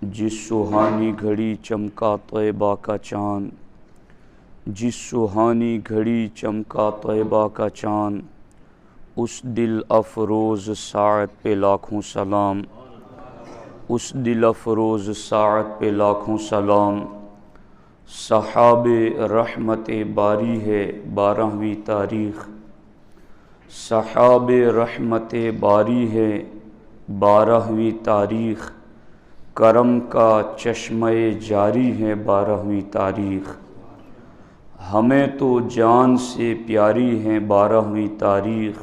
جس سہانی گھڑی چمکا طیبہ کا چاند، جس سہانی گھڑی چمکا طیبہ کا چاند، اس دل افروز ساعت پہ لاکھوں سلام، اس دل افروز ساعت پہ لاکھوں سلام۔ صحاب رحمت باری ہے 12ویں تاریخ، صحاب رحمت باری ہے 12ویں تاریخ، کرم کا چشمہ جاری ہے 12ویں تاریخ۔ ہمیں تو جان سے پیاری ہے 12ویں تاریخ،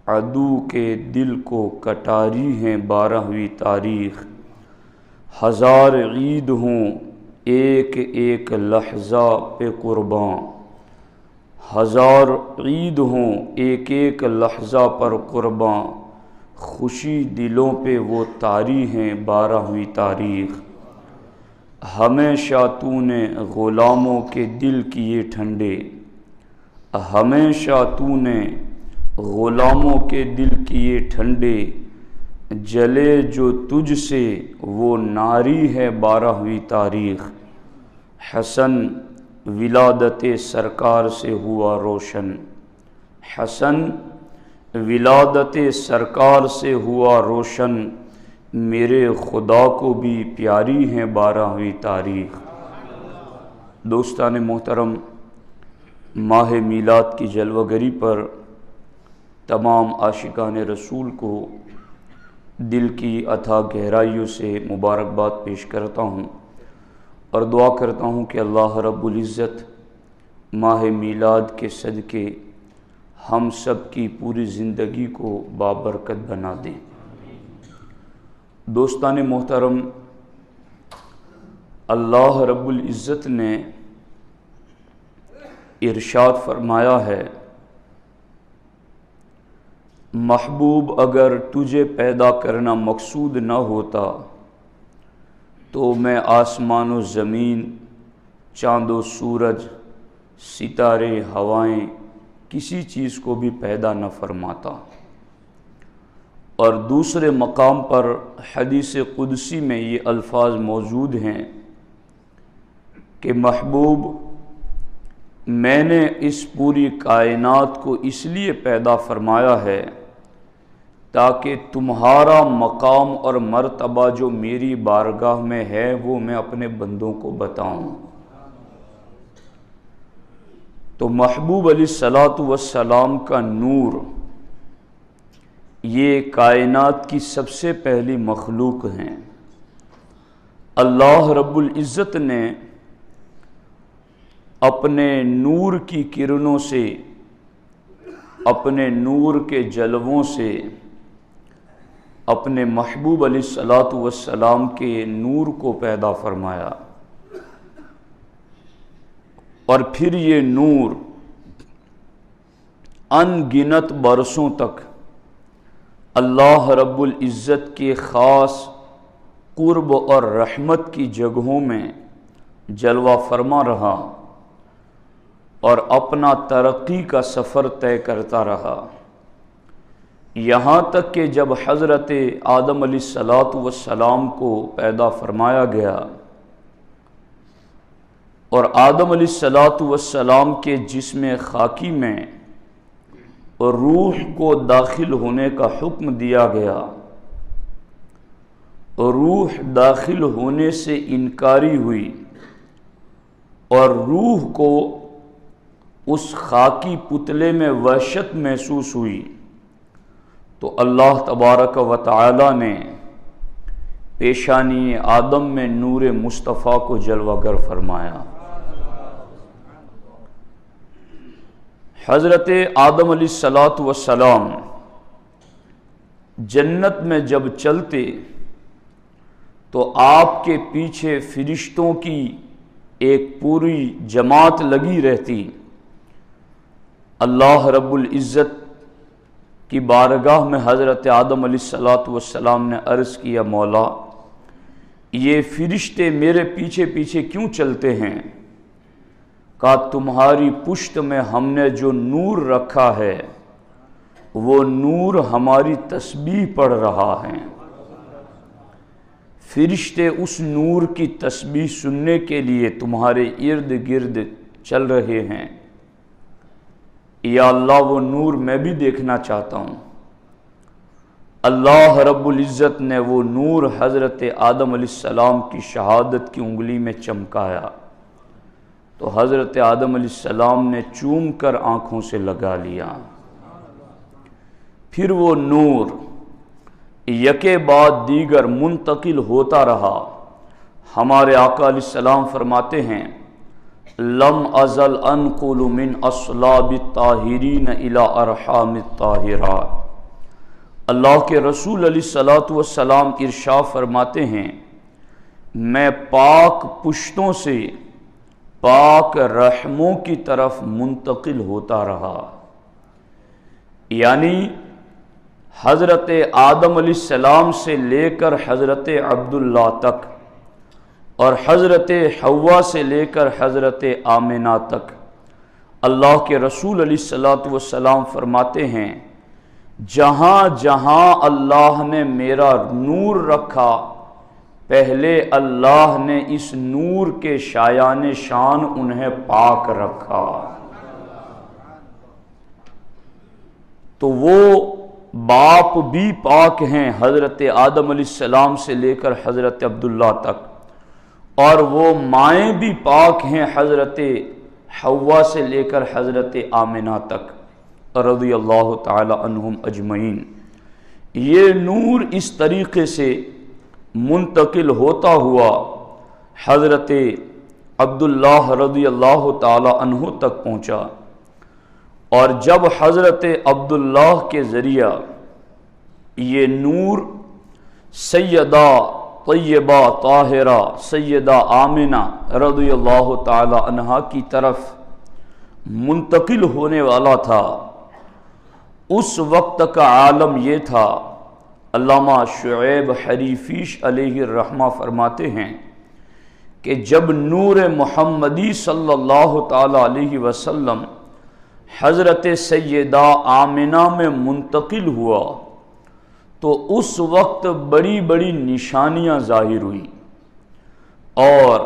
عدو کے دل کو کٹاری ہے 12ویں تاریخ۔ ہزار عید ہوں ایک ایک لحظہ پہ قرباں، ہزار عید ہوں ایک ایک لحظہ پر قرباں، خوشی دلوں پہ وہ طاری ہیں 12ویں تاریخ۔ ہمیشہ تو نے غلاموں کے دل کیے ٹھنڈے، ہمیشہ تو نے غلاموں کے دل کیے ٹھنڈے، جلے جو تجھ سے وہ ناری ہے 12ویں تاریخ۔ حسن ولادت سرکار سے ہوا روشن، حسن ولادت سرکار سے ہوا روشن، میرے خدا کو بھی پیاری ہے 12ویں تاریخ۔ دوستان محترم، ماہ میلاد کی جلوہ گری پر تمام عاشقان رسول کو دل کی اتھاہ گہرائیوں سے مبارکباد پیش کرتا ہوں اور دعا کرتا ہوں کہ اللہ رب العزت ماہ میلاد کے صدقے ہم سب کی پوری زندگی کو بابرکت بنا دیں۔ دوستان محترم، اللہ رب العزت نے ارشاد فرمایا ہے، محبوب اگر تجھے پیدا کرنا مقصود نہ ہوتا تو میں آسمان و زمین، چاند و سورج، ستارے، ہوائیں، کسی چیز کو بھی پیدا نہ فرماتا۔ اور دوسرے مقام پر حدیث قدسی میں یہ الفاظ موجود ہیں کہ محبوب، میں نے اس پوری کائنات کو اس لیے پیدا فرمایا ہے تاکہ تمہارا مقام اور مرتبہ جو میری بارگاہ میں ہے وہ میں اپنے بندوں کو بتاؤں۔ تو محبوب علیہ الصلوۃ والسلام کا نور یہ کائنات کی سب سے پہلی مخلوق ہیں۔ اللہ رب العزت نے اپنے نور کی کرنوں سے، اپنے نور کے جلووں سے اپنے محبوب علیہ الصلوۃ والسلام کے نور کو پیدا فرمایا، اور پھر یہ نور ان گنت برسوں تک اللہ رب العزت کے خاص قرب اور رحمت کی جگہوں میں جلوہ فرما رہا اور اپنا ترقی کا سفر طے کرتا رہا، یہاں تک کہ جب حضرت آدم علیہ الصلوۃ والسلام کو پیدا فرمایا گیا اور آدم علیہ الصلوۃ والسلام کے جسم خاکی میں روح کو داخل ہونے کا حکم دیا گیا، روح داخل ہونے سے انکاری ہوئی اور روح کو اس خاکی پتلے میں وحشت محسوس ہوئی، تو اللہ تبارک و تعالی نے پیشانی آدم میں نور مصطفیٰ کو جلوہ گر فرمایا۔ حضرت آدم علیہ الصلوۃ والسلام جنت میں جب چلتے تو آپ کے پیچھے فرشتوں کی ایک پوری جماعت لگی رہتی۔ اللہ رب العزت کی بارگاہ میں حضرت آدم علیہ الصلوۃ والسلام نے عرض کیا، مولا یہ فرشتے میرے پیچھے پیچھے کیوں چلتے ہیں؟ کہا تمہاری پشت میں ہم نے جو نور رکھا ہے وہ نور ہماری تسبیح پڑھ رہا ہے۔ فرشتے اس نور کی تسبیح سننے کے لیے تمہارے ارد گرد چل رہے ہیں، یا اللہ وہ نور میں بھی دیکھنا چاہتا ہوں۔ اللہ رب العزت نے وہ نور حضرت آدم علیہ السلام کی شہادت کی انگلی میں چمکایا، تو حضرت آدم علیہ السلام نے چوم کر آنکھوں سے لگا لیا۔ پھر وہ نور یکے بعد دیگر منتقل ہوتا رہا۔ ہمارے آقا علیہ السلام فرماتے ہیں، لم ازل انقل من اصلاب الطاہرین الی ارحام الطاہرات۔ اللہ کے رسول علیہ السلام ارشاد فرماتے ہیں، میں پاک پشتوں سے پاک رحموں کی طرف منتقل ہوتا رہا۔ یعنی حضرت آدم علیہ السلام سے لے کر حضرت عبداللہ تک، اور حضرت حوا سے لے کر حضرت آمنہ تک، اللہ کے رسول علیہ السلام فرماتے ہیں، جہاں جہاں اللہ نے میرا نور رکھا، پہلے اللہ نے اس نور کے شایان شان انہیں پاک رکھا۔ تو وہ باپ بھی پاک ہیں حضرت آدم علیہ السلام سے لے کر حضرت عبداللہ تک، اور وہ مائیں بھی پاک ہیں حضرت حوا سے لے کر حضرت آمنہ تک رضی اللہ تعالی عنہم اجمعین۔ یہ نور اس طریقے سے منتقل ہوتا ہوا حضرت عبداللہ رضی اللہ تعالی عنہ تک پہنچا، اور جب حضرت عبداللہ کے ذریعہ یہ نور سیدہ طیبہ طاہرہ سیدہ آمنہ رضی اللہ تعالی عنہا کی طرف منتقل ہونے والا تھا، اس وقت کا عالم یہ تھا۔ علامہ شعیب حریفیش علیہ الرحمہ فرماتے ہیں کہ جب نور محمدی صلی اللہ تعالی علیہ وسلم حضرت سیدہ آمنہ میں منتقل ہوا تو اس وقت بڑی بڑی نشانیاں ظاہر ہوئی، اور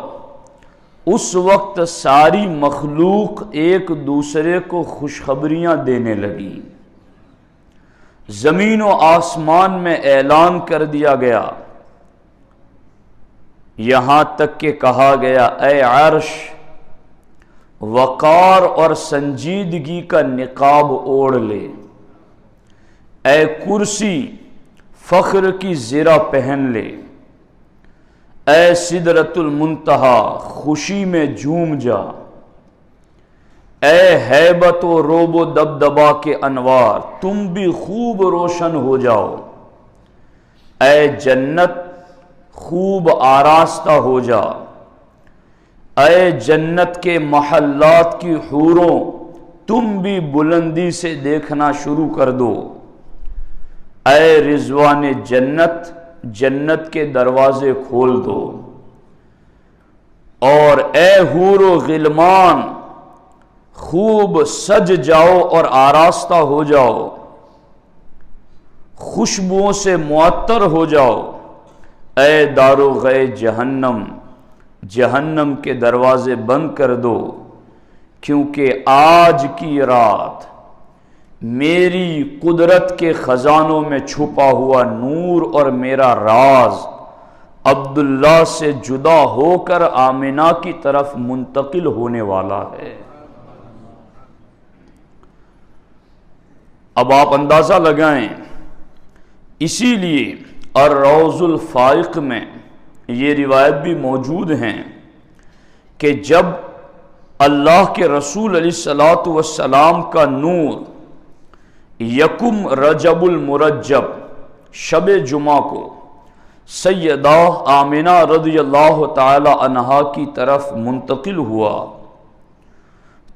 اس وقت ساری مخلوق ایک دوسرے کو خوشخبریاں دینے لگی۔ زمین و آسمان میں اعلان کر دیا گیا، یہاں تک کہ کہا گیا، اے عرش، وقار اور سنجیدگی کا نقاب اوڑھ لے، اے کرسی، فخر کی زرہ پہن لے، اے سدرۃ المنتہا، خوشی میں جھوم جا، اے ہیبت و روب و دبدبا کے انوار، تم بھی خوب روشن ہو جاؤ، اے جنت خوب آراستہ ہو جا، اے جنت کے محلات کی حوروں، تم بھی بلندی سے دیکھنا شروع کر دو، اے رضوان جنت، جنت کے دروازے کھول دو، اور اے حور و غلمان، خوب سج جاؤ اور آراستہ ہو جاؤ، خوشبوؤں سے معطر ہو جاؤ، اے داروغے جہنم، جہنم کے دروازے بند کر دو، کیونکہ آج کی رات میری قدرت کے خزانوں میں چھپا ہوا نور اور میرا راز عبداللہ سے جدا ہو کر آمنہ کی طرف منتقل ہونے والا ہے۔ اب آپ اندازہ لگائیں، اسی لیے الروض الفائق میں یہ روایت بھی موجود ہیں کہ جب اللہ کے رسول علیہ السلام کا نور یکم رجب المرجب شب جمعہ کو سیدہ آمنہ رضی اللہ تعالی عنہا کی طرف منتقل ہوا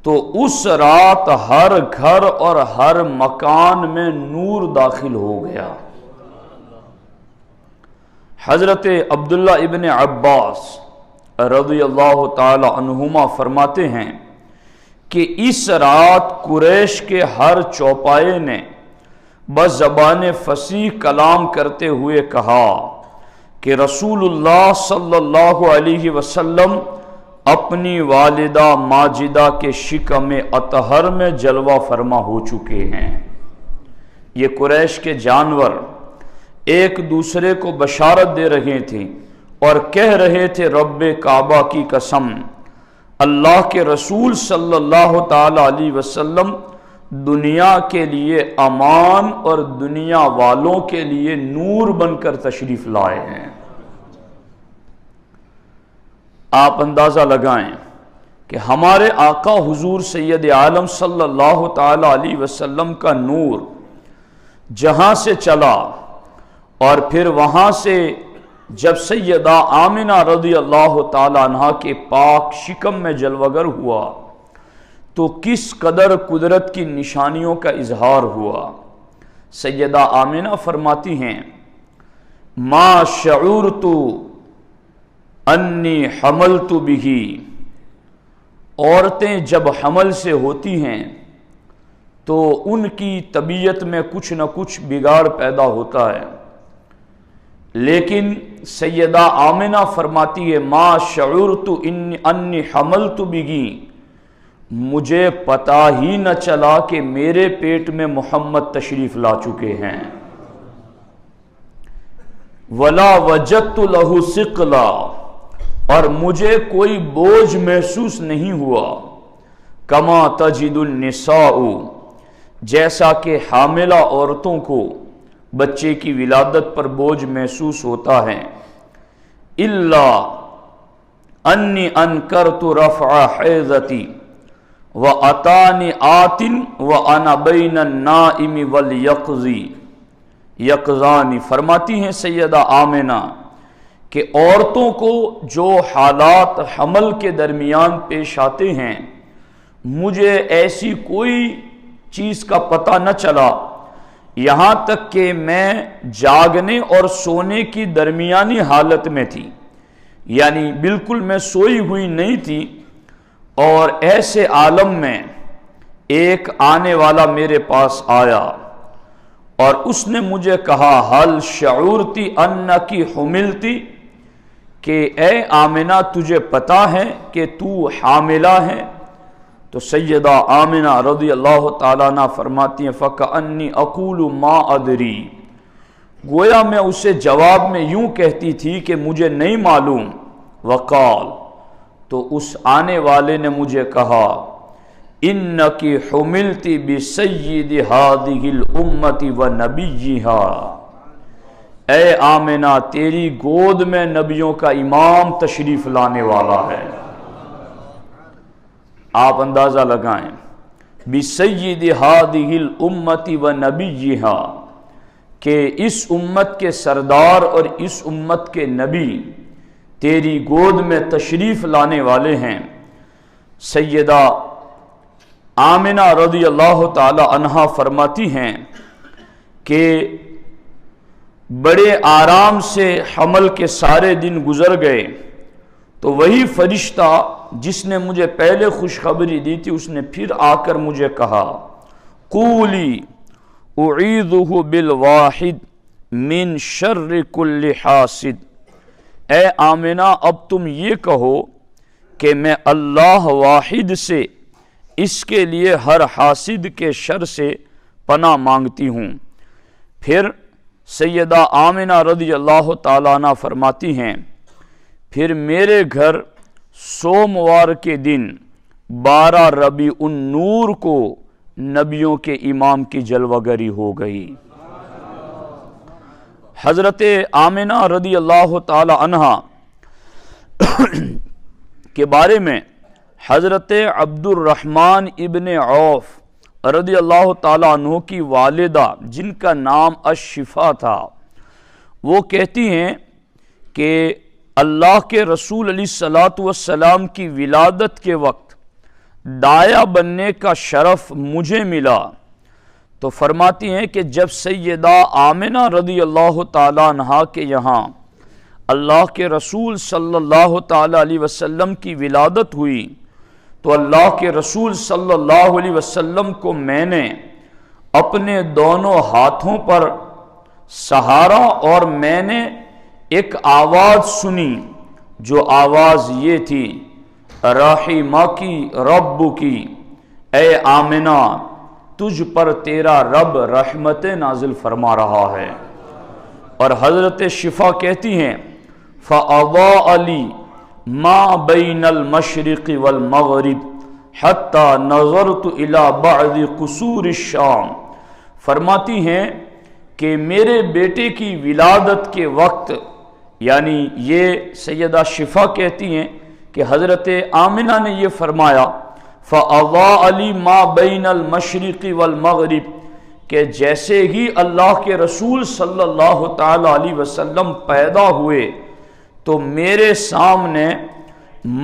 تو اس رات ہر گھر اور ہر مکان میں نور داخل ہو گیا۔ حضرت عبداللہ ابن عباس رضی اللہ تعالی عنہما فرماتے ہیں کہ اس رات قریش کے ہر چوپائے نے بزبان فصیح کلام کرتے ہوئے کہا کہ رسول اللہ صلی اللہ علیہ وسلم اپنی والدہ ماجدہ کے شکم اطہر میں جلوہ فرما ہو چکے ہیں۔ یہ قریش کے جانور ایک دوسرے کو بشارت دے رہے تھے اور کہہ رہے تھے رب کعبہ کی قسم، اللہ کے رسول صلی اللہ تعالی علیہ وسلم دنیا کے لیے امان اور دنیا والوں کے لیے نور بن کر تشریف لائے ہیں۔ آپ اندازہ لگائیں کہ ہمارے آقا حضور سید عالم صلی اللہ تعالی علیہ وسلم کا نور جہاں سے چلا اور پھر وہاں سے جب سیدہ آمنہ رضی اللہ تعالی عنہ کے پاک شکم میں جلوگر ہوا تو کس قدر قدرت کی نشانیوں کا اظہار ہوا۔ سیدہ آمنہ فرماتی ہیں ما شعورت انی حملت بہ، عورتیں جب حمل سے ہوتی ہیں تو ان کی طبیعت میں کچھ نہ کچھ بگاڑ پیدا ہوتا ہے، لیکن سیدہ آمنہ فرماتی ہے ما شعورت انی حملت بہ، مجھے پتہ ہی نہ چلا کہ میرے پیٹ میں محمد تشریف لا چکے ہیں۔ ولا وجدت لہ ثقلا، اور مجھے کوئی بوجھ محسوس نہیں ہوا، کما تجد النساء، جیسا کہ حاملہ عورتوں کو بچے کی ولادت پر بوجھ محسوس ہوتا ہے، الا انی انکرت رفع حیضتی واتانی آت وانا بین النائم والیقظی یقظان۔ فرماتی ہیں سیدہ آمنہ کہ عورتوں کو جو حالات حمل کے درمیان پیش آتے ہیں مجھے ایسی کوئی چیز کا پتہ نہ چلا، یہاں تک کہ میں جاگنے اور سونے کی درمیانی حالت میں تھی، یعنی بالکل میں سوئی ہوئی نہیں تھی، اور ایسے عالم میں ایک آنے والا میرے پاس آیا اور اس نے مجھے کہا حل شعورتی انکی حملتی، کہ اے آمنہ تجھے پتا ہے کہ تو حاملہ ہے؟ تو سیدہ آمنہ رضی اللہ تعالیٰ عنہ فرماتی ہیں فَكَأَنِّي أَقُولُ مَا أَدْرِي، گویا میں اسے جواب میں یوں کہتی تھی کہ مجھے نہیں معلوم۔ وقال، تو اس آنے والے نے مجھے کہا اِنَّكِ حُمِلْتِ بِسَيِّدِ هَذِهِ الْأُمَّةِ وَنَبِيِّهَا، اے آمنہ تیری گود میں نبیوں کا امام تشریف لانے والا ہے۔ آپ اندازہ لگائیں بِسَيِّدِ هَذِهِ الْأُمَّةِ وَنَبِيِّهَا، کہ اس امت کے سردار اور اس امت کے نبی تیری گود میں تشریف لانے والے ہیں۔ سیدہ آمنہ رضی اللہ تعالی عنہا فرماتی ہیں کہ بڑے آرام سے حمل کے سارے دن گزر گئے تو وہی فرشتہ جس نے مجھے پہلے خوشخبری دی تھی اس نے پھر آ کر مجھے کہا قولی اعیذہ بالواحد من شر کل حاسد، اے آمنہ اب تم یہ کہو کہ میں اللہ واحد سے اس کے لیے ہر حاسد کے شر سے پناہ مانگتی ہوں۔ پھر سیدہ آمنہ رضی اللہ تعالیٰ عنہ فرماتی ہیں پھر میرے گھر سوموار کے دن 12 ربیع النور کو نبیوں کے امام کی جلوہ گری ہو گئی۔ حضرت آمنہ رضی اللہ تعالی عنہ کے بارے میں حضرت عبد الرحمن ابن عوف رضی اللہ تعالیٰ عنہ کی والدہ جن کا نام الشفا تھا، وہ کہتی ہیں کہ اللہ کے رسول علیہ الصلوۃ والسلام کی ولادت کے وقت دایا بننے کا شرف مجھے ملا، تو فرماتی ہیں کہ جب سیدہ آمنہ رضی اللہ تعالیٰ عنہ کے یہاں اللہ کے رسول صلی اللہ تعالیٰ علیہ وسلم کی ولادت ہوئی تو اللہ کے رسول صلی اللہ علیہ وسلم کو میں نے اپنے دونوں ہاتھوں پر سہارا اور میں نے ایک آواز سنی جو آواز یہ تھی رحمکی ربکی، اے آمنہ تجھ پر تیرا رب رحمت نازل فرما رہا ہے۔ اور حضرت شفا کہتی ہیں فَأَضَاءَ لِي مَا بَيْنَ الْمَشْرِقِ وَالْمَغْرِبِ حَتَّى نَظَرْتُ إِلَى بَعْضِ قُصُورِ الشَّامِ، فرماتی ہیں کہ میرے بیٹے کی ولادت کے وقت، یعنی یہ سیدہ شفا کہتی ہیں کہ حضرت آمنہ نے یہ فرمایا فَأَضَاءَ لِي مَا بَيْنَ الْمَشْرِقِ وَالْمَغْرِبِ، کہ جیسے ہی اللہ کے رسول صلی اللہ تعالی علیہ وسلم پیدا ہوئے تو میرے سامنے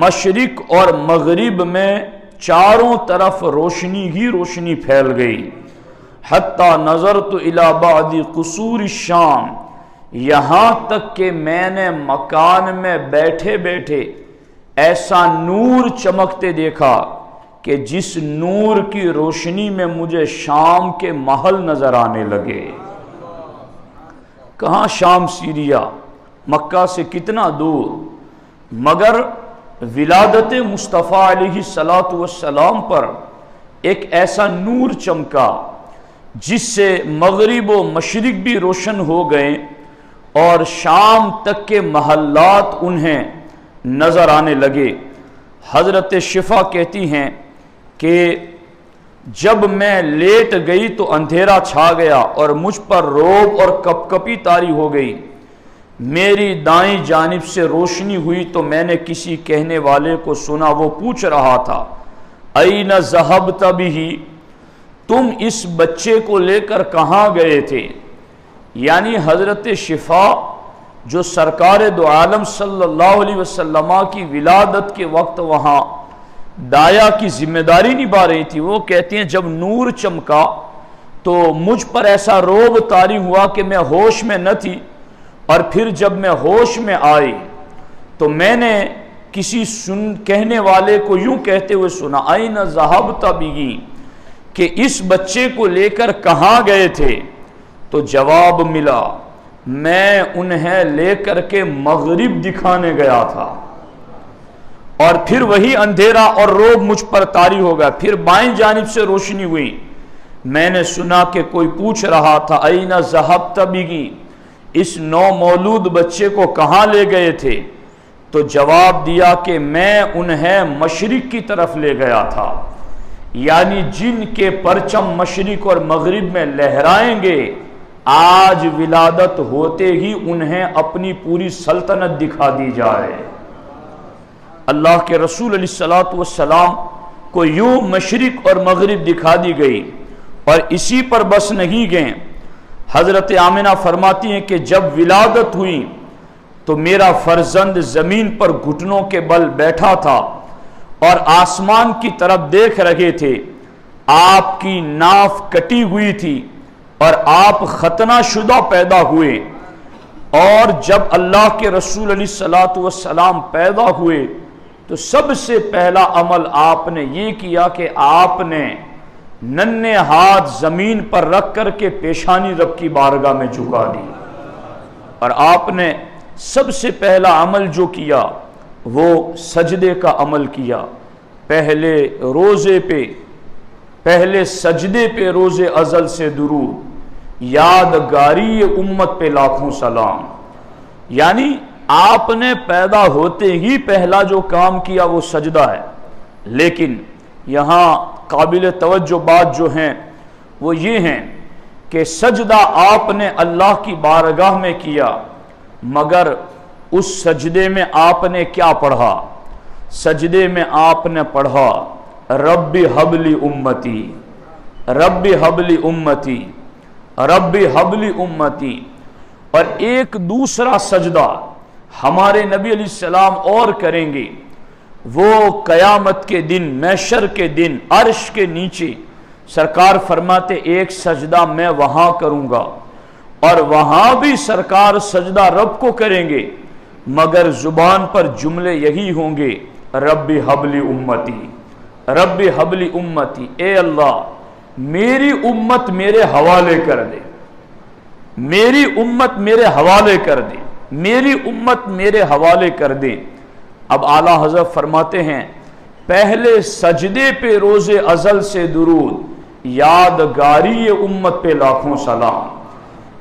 مشرق اور مغرب میں چاروں طرف روشنی ہی روشنی پھیل گئی۔ حتیٰ نظرت الی بعض قصور الشام، یہاں تک کہ میں نے مکان میں بیٹھے بیٹھے ایسا نور چمکتے دیکھا کہ جس نور کی روشنی میں مجھے شام کے محل نظر آنے لگے۔ کہاں شام؟ سیریا، مکہ سے کتنا دور، مگر ولادت مصطفیٰ علیہ السلام پر ایک ایسا نور چمکا جس سے مغرب و مشرق بھی روشن ہو گئے اور شام تک کے محلات انہیں نظر آنے لگے۔ حضرت شفا کہتی ہیں کہ جب میں لیٹ گئی تو اندھیرا چھا گیا اور مجھ پر روب اور کپ کپی طاری ہو گئی۔ میری دائیں جانب سے روشنی ہوئی تو میں نے کسی کہنے والے کو سنا، وہ پوچھ رہا تھا اَيْنَ ذَهَبْتَ بِهِ، تم اس بچے کو لے کر کہاں گئے تھے؟ یعنی حضرت شفا جو سرکار دو عالم صلی اللہ علیہ وسلم کی ولادت کے وقت وہاں دایا کی ذمہ داری نبھا رہی تھی، وہ کہتی ہیں جب نور چمکا تو مجھ پر ایسا روب طاری ہوا کہ میں ہوش میں نہ تھی، اور پھر جب میں ہوش میں آئی تو میں نے کسی کہنے والے کو یوں کہتے ہوئے سنا اَيْنَ ذَهَبْتَ بِهِ، کہ اس بچے کو لے کر کہاں گئے تھے؟ تو جواب ملا میں انہیں لے کر کے مغرب دکھانے گیا تھا، اور پھر وہی اندھیرا اور روب مجھ پر طاری ہو گیا، پھر بائیں جانب سے روشنی ہوئی، میں نے سنا کہ کوئی پوچھ رہا تھا اَيْنَ ذَهَبْتَ بِهِ، اس نو مولود بچے کو کہاں لے گئے تھے؟ تو جواب دیا کہ میں انہیں مشرق کی طرف لے گیا تھا، یعنی جن کے پرچم مشرق اور مغرب میں لہرائیں گے آج ولادت ہوتے ہی انہیں اپنی پوری سلطنت دکھا دی جائے۔ اللہ کے رسول علیہ السلام کو یوں مشرق اور مغرب دکھا دی گئی، اور اسی پر بس نہیں گئے۔ حضرت آمنہ فرماتی ہیں کہ جب ولادت ہوئی تو میرا فرزند زمین پر گھٹنوں کے بل بیٹھا تھا اور آسمان کی طرف دیکھ رہے تھے، آپ کی ناف کٹی ہوئی تھی اور آپ ختنہ شدہ پیدا ہوئے، اور جب اللہ کے رسول علیہ السلام پیدا ہوئے تو سب سے پہلا عمل آپ نے یہ کیا کہ آپ نے ننھے ہاتھ زمین پر رکھ کر کے پیشانی رب کی بارگاہ میں جھکا دی، اور آپ نے سب سے پہلا عمل جو کیا وہ سجدے کا عمل کیا۔ پہلے سجدے پہ روز ازل سے درود، یادگاری امت پہ لاکھوں سلام، یعنی آپ نے پیدا ہوتے ہی پہلا جو کام کیا وہ سجدہ ہے۔ لیکن یہاں قابل توجہ بات جو ہیں وہ یہ ہیں کہ سجدہ آپ نے اللہ کی بارگاہ میں کیا، مگر اس سجدے میں آپ نے کیا پڑھا؟ سجدے میں آپ نے پڑھا رب حبلی امتی، رب حبلی امتی، رب حبلی امتی۔ اور ایک دوسرا سجدہ ہمارے نبی علیہ السلام اور کریں گے، وہ قیامت کے دن، محشر کے دن، عرش کے نیچے سرکار فرماتے ایک سجدہ میں وہاں کروں گا، اور وہاں بھی سرکار سجدہ رب کو کریں گے، مگر زبان پر جملے یہی ہوں گے رب حبلی امتی، رب حبلی امتی، اے اللہ میری امت میرے حوالے کر دے، میری امت میرے حوالے کر دے۔ میری امت میرے حوالے کر دیں۔ اب اعلیٰ حضرت فرماتے ہیں پہلے سجدے پہ روز ازل سے درود، یادگاری امت پہ لاکھوں سلام۔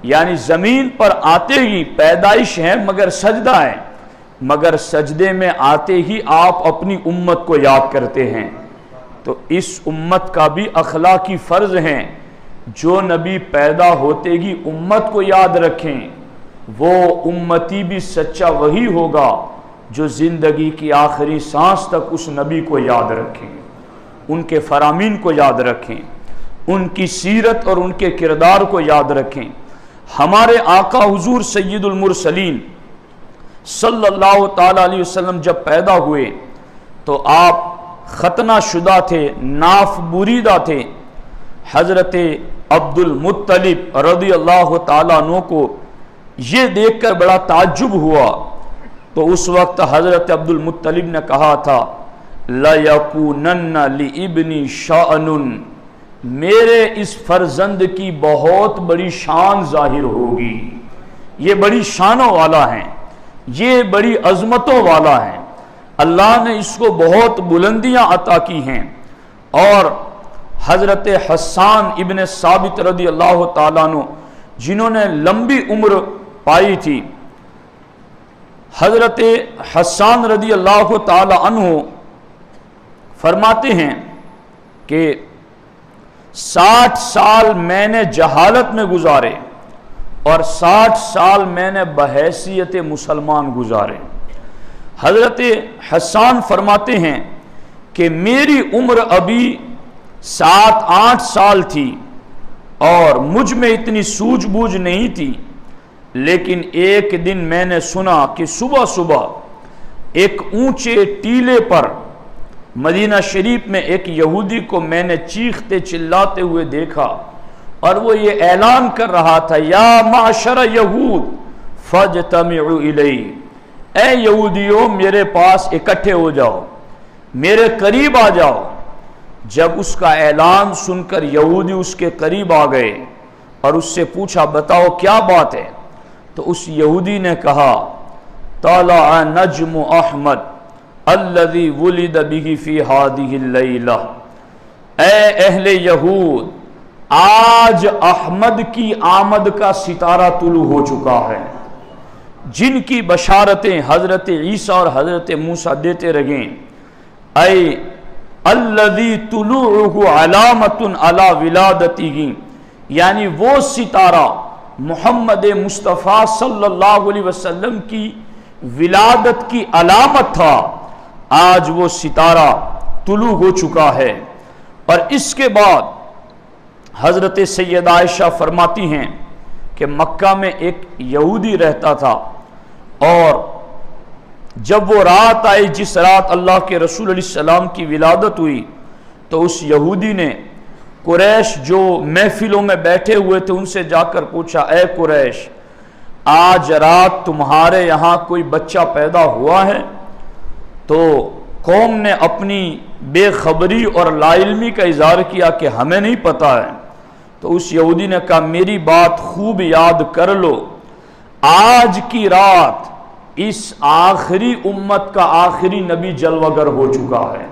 یعنی زمین پر آتے ہی پیدائش ہے مگر سجدہ ہے، مگر سجدے میں آتے ہی آپ اپنی امت کو یاد کرتے ہیں۔ تو اس امت کا بھی اخلاقی فرض ہے، جو نبی پیدا ہوتے ہی امت کو یاد رکھیں، وہ امتی بھی سچا وہی ہوگا جو زندگی کی آخری سانس تک اس نبی کو یاد رکھیں، ان کے فرامین کو یاد رکھیں، ان کی سیرت اور ان کے کردار کو یاد رکھیں۔ ہمارے آقا حضور سید المرسلین صلی اللہ تعالی علیہ وسلم جب پیدا ہوئے تو آپ ختنہ شدہ تھے، ناف بریدہ تھے۔ حضرت عبد المطلب رضی اللہ تعالیٰ عنہ کو یہ دیکھ کر بڑا تعجب ہوا، تو اس وقت حضرت عبد المطلب نے کہا تھا لَيَكُونَنَّ لِإِبْنِ شَأْنٌ، میرے اس فرزند کی بہت بڑی شان ظاہر ہوگی، یہ بڑی شانوں والا ہیں، یہ بڑی عظمتوں والا ہیں، اللہ نے اس کو بہت بلندیاں عطا کی ہیں۔ اور حضرت حسان ابن ثابت رضی اللہ تعالیٰ عنہ جنہوں نے لمبی عمر پائی تھی، حضرت حسان رضی اللہ تعالیٰ عنہ فرماتے ہیں کہ 60 سال میں نے جہالت میں گزارے اور 60 سال میں نے بحیثیت مسلمان گزارے۔ حضرت حسان فرماتے ہیں کہ میری عمر ابھی 7-8 سال تھی اور مجھ میں اتنی سوجھ بوجھ نہیں تھی، لیکن ایک دن میں نے سنا کہ صبح صبح ایک اونچے ٹیلے پر مدینہ شریف میں ایک یہودی کو میں نے چیختے چلاتے ہوئے دیکھا، اور وہ یہ اعلان کر رہا تھا یا معشر یہود فاجتمعوا الی، اے یہودیوں میرے پاس اکٹھے ہو جاؤ، میرے قریب آ جاؤ۔ جب اس کا اعلان سن کر یہودی اس کے قریب آ گئے اور اس سے پوچھا بتاؤ کیا بات ہے، تو اس یہودی نے کہا طلع نجم احمد الذي ولد به في هذه الليلة، اے اہل یہود آج احمد کی آمد کا ستارہ طلوع ہو چکا ہے، جن کی بشارتیں حضرت عیسیٰ اور حضرت موسیٰ دیتے رہیں، اے الذی طلوعہ علامت علی ولادتہ، یعنی وہ ستارہ محمد مصطفیٰ صلی اللہ علیہ وسلم کی ولادت کی علامت تھا، آج وہ ستارہ طلوع ہو چکا ہے۔ اور اس کے بعد حضرت سیدہ عائشہ فرماتی ہیں کہ مکہ میں ایک یہودی رہتا تھا، اور جب وہ رات آئی جس رات اللہ کے رسول علیہ السلام کی ولادت ہوئی، تو اس یہودی نے قریش جو محفلوں میں بیٹھے ہوئے تھے ان سے جا کر پوچھا اے قریش آج رات تمہارے یہاں کوئی بچہ پیدا ہوا ہے؟ تو قوم نے اپنی بے خبری اور لا علمی کا اظہار کیا کہ ہمیں نہیں پتہ ہے۔ تو اس یہودی نے کہا میری بات خوب یاد کر لو، آج کی رات اس آخری امت کا آخری نبی جلوہ گر ہو چکا ہے،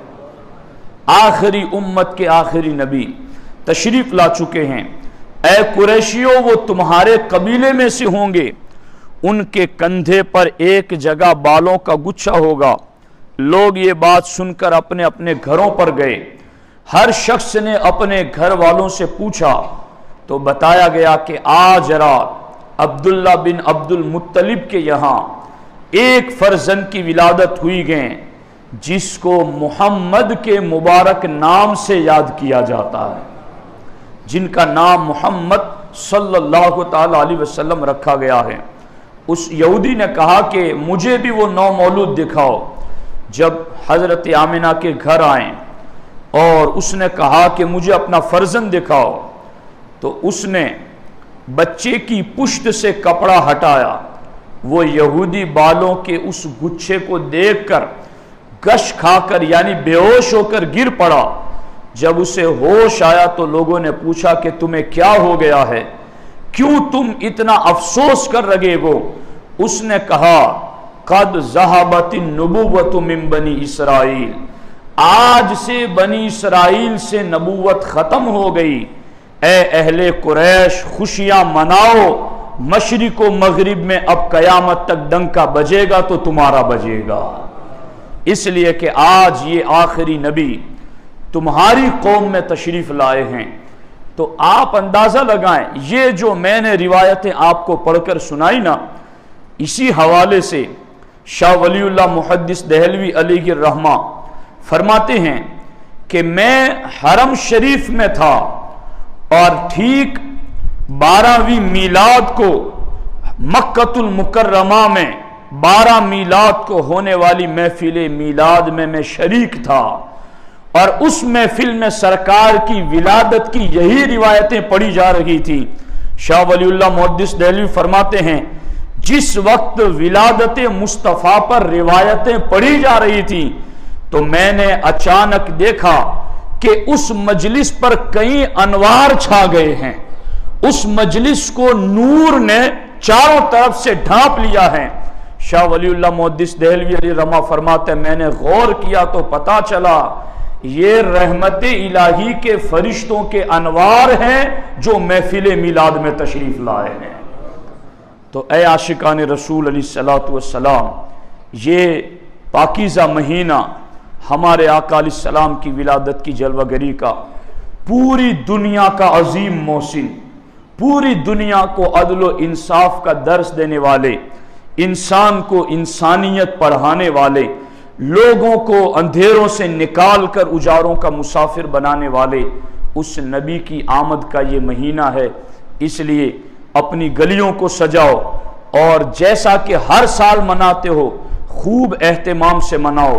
آخری امت کے آخری نبی تشریف لا چکے ہیں۔ اے قریشیوں وہ تمہارے قبیلے میں سے ہوں گے، ان کے کندھے پر ایک جگہ بالوں کا گچھا ہوگا۔ لوگ یہ بات سن کر اپنے اپنے گھروں پر گئے، ہر شخص نے اپنے گھر والوں سے پوچھا تو بتایا گیا کہ آج رات عبداللہ بن عبد المطلب کے یہاں ایک فرزند کی ولادت ہوئی گئے جس کو محمد کے مبارک نام سے یاد کیا جاتا ہے، جن کا نام محمد صلی اللہ تعالی علیہ وسلم رکھا گیا ہے۔ اس یہودی نے کہا کہ مجھے بھی وہ نو مولود دکھاؤ۔ جب حضرت آمنہ کے گھر آئیں اور اس نے کہا کہ مجھے اپنا فرزند دکھاؤ، تو اس نے بچے کی پشت سے کپڑا ہٹایا، وہ یہودی بالوں کے اس گچھے کو دیکھ کر گش کھا کر یعنی بے ہوش ہو کر گر پڑا۔ جب اسے ہوش آیا تو لوگوں نے پوچھا کہ تمہیں کیا ہو گیا ہے، کیوں تم اتنا افسوس کر رہے ہو؟ اس نے کہا قد ذہبت النبوۃ من بنی اسرائیل، آج سے بنی اسرائیل سے نبوت ختم ہو گئی، اے اہل قریش خوشیاں مناؤ، مشرق و مغرب میں اب قیامت تک ڈنکا بجے گا تو تمہارا بجے گا، اس لیے کہ آج یہ آخری نبی تمہاری قوم میں تشریف لائے ہیں۔ تو آپ اندازہ لگائیں، یہ جو میں نے روایتیں آپ کو پڑھ کر سنائی نا، اسی حوالے سے شاہ ولی اللہ محدث دہلوی علیہ الرحمہ فرماتے ہیں کہ میں حرم شریف میں تھا اور ٹھیک 12ویں میلاد کو مکۃ المکرمہ میں 12 میلاد کو ہونے والی محفل میلاد میں شریک تھا، اور اس محفل میں سرکار کی ولادت کی یہی روایتیں پڑھی جا رہی تھی۔ شاہ ولی اللہ محدث دہلوی فرماتے ہیں جس وقت ولادت مصطفیٰ پر روایتیں پڑھی جا رہی تھی تو میں نے اچانک دیکھا کہ اس مجلس پر کئی انوار چھا گئے ہیں، اس مجلس کو نور نے چاروں طرف سے ڈھانپ لیا ہے۔ شاہ ولی اللہ محدث دہلوی علیہ رحمہ فرماتے ہیں میں نے غور کیا تو پتا چلا یہ رحمت الہی کے فرشتوں کے انوار ہیں جو محفل میلاد میں تشریف لائے ہیں۔ تو اے عاشقان رسول علیہ السلام، یہ پاکیزہ مہینہ ہمارے آقا علیہ السلام کی ولادت کی جلوہ گری کا پوری دنیا کا عظیم محسن، پوری دنیا کو عدل و انصاف کا درس دینے والے، انسان کو انسانیت پڑھانے والے، لوگوں کو اندھیروں سے نکال کر اجاروں کا مسافر بنانے والے اس نبی کی آمد کا یہ مہینہ ہے۔ اس لیے اپنی گلیوں کو سجاؤ اور جیسا کہ ہر سال مناتے ہو خوب اہتمام سے مناؤ،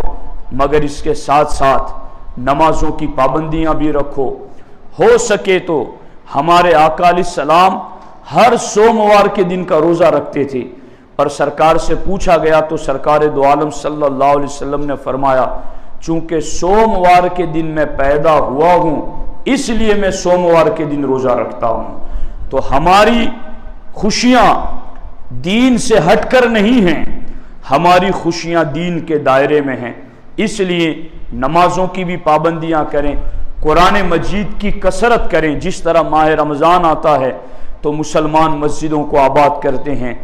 مگر اس کے ساتھ ساتھ نمازوں کی پابندیاں بھی رکھو۔ ہو سکے تو ہمارے آقا علیہ السلام ہر سوموار کے دن کا روزہ رکھتے تھے، اور سرکار سے پوچھا گیا تو سرکار دو عالم صلی اللہ علیہ وسلم نے فرمایا چونکہ سوموار کے دن میں پیدا ہوا ہوں اس لیے میں سوموار کے دن روزہ رکھتا ہوں۔ تو ہماری خوشیاں دین سے ہٹ کر نہیں ہیں، ہماری خوشیاں دین کے دائرے میں ہیں، اس لیے نمازوں کی بھی پابندیاں کریں، قرآن مجید کی کثرت کریں۔ جس طرح ماہ رمضان آتا ہے تو مسلمان مسجدوں کو آباد کرتے ہیں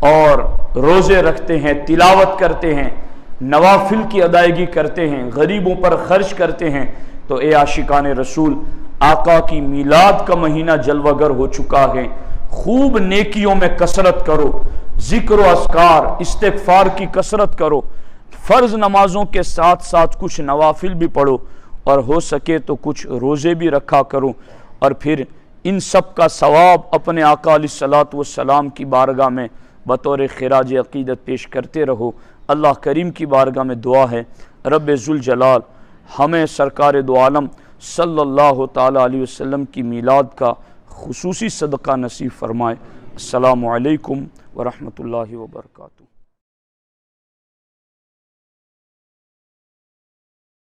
اور روزے رکھتے ہیں، تلاوت کرتے ہیں، نوافل کی ادائیگی کرتے ہیں، غریبوں پر خرچ کرتے ہیں، تو اے عاشقان رسول، آقا کی میلاد کا مہینہ جلوہ گر ہو چکا ہے، خوب نیکیوں میں کثرت کرو، ذکر و اذکار استغفار کی کثرت کرو، فرض نمازوں کے ساتھ ساتھ کچھ نوافل بھی پڑھو، اور ہو سکے تو کچھ روزے بھی رکھا کرو، اور پھر ان سب کا ثواب اپنے آقا علیہ السلام کی بارگاہ میں بطور خراج عقیدت پیش کرتے رہو۔ اللہ کریم کی بارگاہ میں دعا ہے رب ذوالجلال ہمیں سرکار دو عالم صلی اللہ تعالی علیہ وسلم کی میلاد کا خصوصی صدقہ نصیب فرمائے۔ السلام علیکم ورحمۃ اللہ وبرکاتہ۔